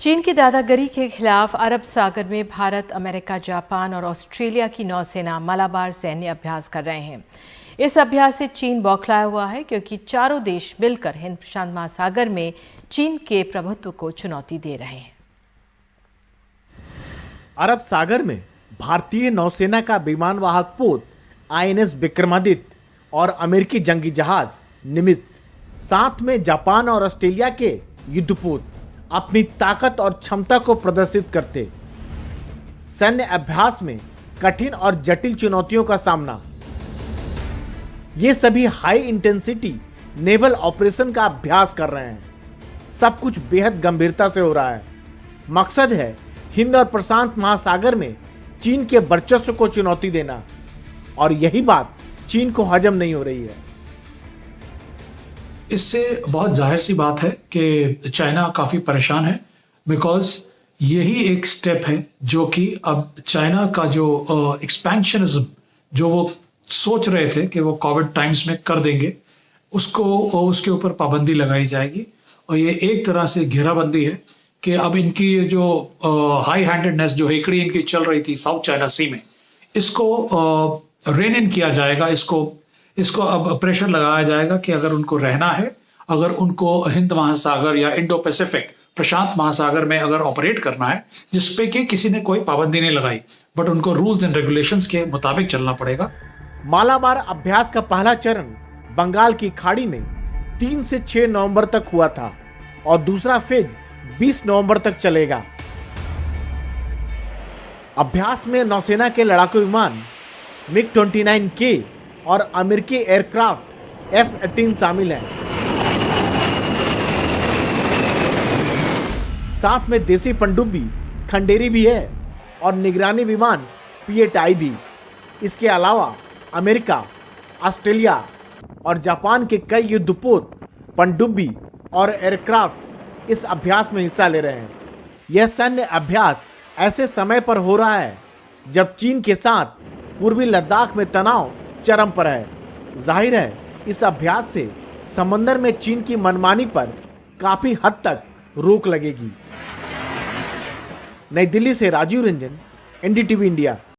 चीन की दादागिरी के खिलाफ अरब सागर में भारत, अमेरिका, जापान और ऑस्ट्रेलिया की नौसेना मलाबार सैन्य अभ्यास कर रहे हैं। इस अभ्यास से चीन बौखलाया हुआ है क्योंकि चारों देश मिलकर हिंद प्रशांत महासागर में चीन के प्रभुत्व को चुनौती दे रहे हैं। अरब सागर में भारतीय नौसेना का विमानवाहक पोत INS विक्रमादित्य और अमेरिकी जंगी जहाज निमित्त, साथ में जापान और ऑस्ट्रेलिया के युद्धपोत अपनी ताकत और क्षमता को प्रदर्शित करते। सैन्य अभ्यास में कठिन और जटिल चुनौतियों का सामना। ये सभी हाई इंटेंसिटी नेवल ऑपरेशन का अभ्यास कर रहे हैं। सब कुछ बेहद गंभीरता से हो रहा है। मकसद है हिंद और प्रशांत महासागर में चीन के वर्चस्व को चुनौती देना, और यही बात चीन को हजम नहीं हो रही है। इससे बहुत जाहिर सी बात है कि चाइना काफ़ी परेशान है, बिकॉज यही एक स्टेप है जो कि अब चाइना का जो एक्सपेंशनिज्म जो वो सोच रहे थे कि वो कोविड टाइम्स में कर देंगे, उसके ऊपर पाबंदी लगाई जाएगी। और ये एक तरह से घेराबंदी है कि अब इनकी जो हाई हैंडेडनेस जो हेकड़ी इनकी चल रही थी साउथ चाइना सी में, इसको रेन इन किया जाएगा। इसको अब प्रेशर लगाया जाएगा कि अगर उनको रहना है, अगर उनको हिंद महासागर या इंडो पैसिफिक प्रशांत महासागर में अगर ऑपरेट करना है, जिसपे कि किसी ने कोई पाबंदी नहीं लगाई, बट उनको रूल्स एंड रेगुलेशंस के मुताबिक चलना पड़ेगा। मालाबार अभ्यास का पहला चरण बंगाल की खाड़ी में 3 से 6 नवंबर तक हुआ था और दूसरा फेज 20 नवंबर तक चलेगा। अभ्यास में नौसेना के लड़ाकू विमान MiG-29K और अमेरिकी एयरक्राफ्ट F-18 शामिल हैं। साथ में देसी पनडुब्बी खंडेरी भी है और निगरानी विमान P-8I भी। इसके अलावा अमेरिका, ऑस्ट्रेलिया और जापान के कई युद्धपोत, पनडुब्बी और एयरक्राफ्ट इस अभ्यास में हिस्सा ले रहे हैं। यह सैन्य अभ्यास ऐसे समय पर हो रहा है जब चीन के साथ पूर्वी लद्दाख में तनाव चरम पर है। जाहिर है इस अभ्यास से समंदर में चीन की मनमानी पर काफी हद तक रोक लगेगी। नई दिल्ली से राजीव रंजन, NDTV इंडिया।